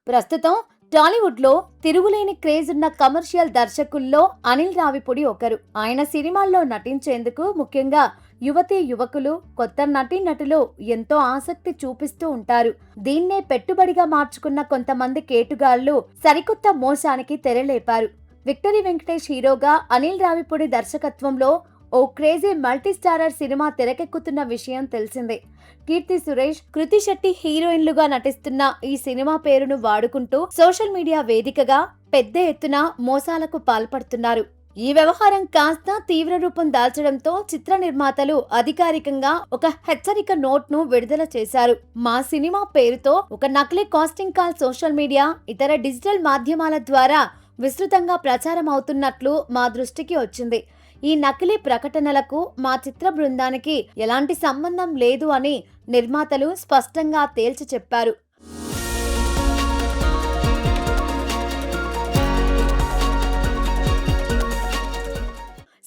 ప్రస్తుతం టాలీవుడ్ లో తిరుగులేని క్రేజ్ ఉన్న కమర్షియల్ దర్శకుల్లో అనిల్ రావిపూడి ఒకరు. ఆయన సినిమాల్లో నటించేందుకు ముఖ్యంగా యువతీ యువకులు, కొత్త నటీనటులు ఎంతో ఆసక్తి చూపిస్తూ ఉంటారు. దీన్నే పెట్టుబడిగా మార్చుకున్న కొంతమంది కేటుగాళ్లు సరికొత్త మోసానికి తెరలేపారు. విక్టరీ వెంకటేష్ హీరోగా అనిల్ రావిపూడి దర్శకత్వంలో ఓ క్రేజీ మల్టీ స్టారర్ సినిమా తెరకెక్కుతున్న విషయం తెలిసిందే. కీర్తి సురేష్, కృతి శెట్టి హీరోయిన్లుగా నటిస్తున్న ఈ సినిమా పేరును వాడుకుంటూ సోషల్ మీడియా వేదికగా పెద్ద ఎత్తున మోసాలకు పాల్పడుతున్నారు. ఈ వ్యవహారం కాస్త తీవ్ర రూపం దాల్చడంతో చిత్ర నిర్మాతలు అధికారికంగా ఒక హెచ్చరిక నోట్ ను విడుదల చేశారు. మా సినిమా పేరుతో ఒక నకిలీ కాస్టింగ్ కాల్ సోషల్ మీడియా, ఇతర డిజిటల్ మాధ్యమాల ద్వారా విస్తృతంగా ప్రచారం అవుతున్నట్లు మా దృష్టికి వచ్చింది. ఈ నకిలీ ప్రకటనలకు మా చిత్ర బృందానికి ఎలాంటి సంబంధం లేదు అని నిర్మాతలు స్పష్టంగా తేల్చి చెప్పారు.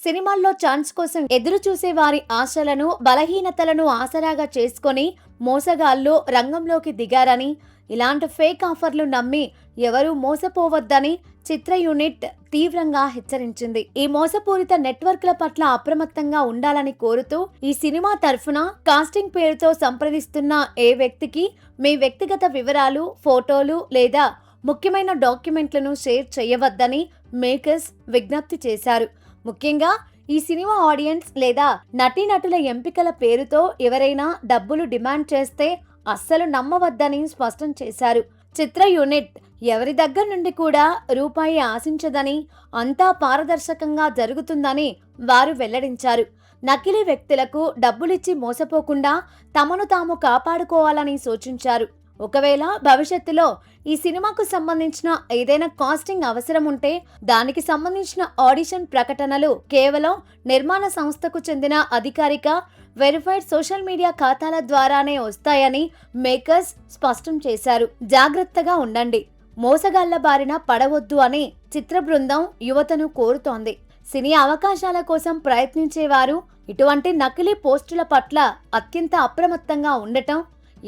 సినిమాల్లో ఛాన్స్ కోసం ఎదురు చూసే వారి ఆశలను, బలహీనతలను ఆసరాగా చేసుకొని మోసగాళ్లు రంగంలోకి దిగారని, ఇలాంటి ఫేక్ ఆఫర్లు నమ్మి ఎవరూ మోసపోవద్దని చిత్ర యూనిట్ తీవ్రంగా హెచ్చరించింది. ఈ మోసపూరిత నెట్వర్క్ల పట్ల అప్రమత్తంగా ఉండాలని కోరుతూ ఈ సినిమా తరఫున కాస్టింగ్ పేరుతో సంప్రదిస్తున్న ఏ వ్యక్తికి మీ వ్యక్తిగత వివరాలు, ఫోటోలు లేదా ముఖ్యమైన డాక్యుమెంట్లను షేర్ చేయవద్దని మేకర్స్ విజ్ఞప్తి చేశారు. ముఖ్యంగా ఈ సినిమా ఆడియన్స్ లేదా నటీనటుల ఎంపికల పేరుతో ఎవరైనా డబ్బులు డిమాండ్ చేస్తే అస్సలు నమ్మవద్దని స్పష్టం చేశారు. చిత్ర యూనిట్ ఎవరి దగ్గర నుండి కూడా రూపాయి ఆశించదని, అంతా పారదర్శకంగా జరుగుతుందని వారు వెల్లడించారు. నకిలీ వ్యక్తులకు డబ్బులిచ్చి మోసపోకుండా తమను తాము కాపాడుకోవాలని సూచించారు. ఒకవేళ భవిష్యత్తులో ఈ సినిమాకు సంబంధించిన ఏదైనా కాస్టింగ్ అవసరం ఉంటే దానికి సంబంధించిన ఆడిషన్ ప్రకటనలు కేవలం నిర్మాణ సంస్థకు చెందిన అధికారిక వెరిఫైడ్ సోషల్ మీడియా ఖాతాల ద్వారానే వస్తాయని మేకర్స్ స్పష్టం చేశారు. జాగ్రత్తగా ఉండండి, మోసగాళ్ల బారిన పడవద్దు అని చిత్ర బృందం యువతను కోరుతోంది. సినీ అవకాశాల కోసం ప్రయత్నించేవారు ఇటువంటి నకిలీ పోస్టుల పట్ల అత్యంత అప్రమత్తంగా ఉండటం,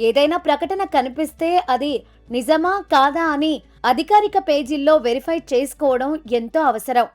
ఏదైనా ప్రకటన కనిపిస్తే అది నిజమా కాదా అని అధికారిక పేజీల్లో వెరిఫై చేసుకోవడం ఎంతో అవసరం.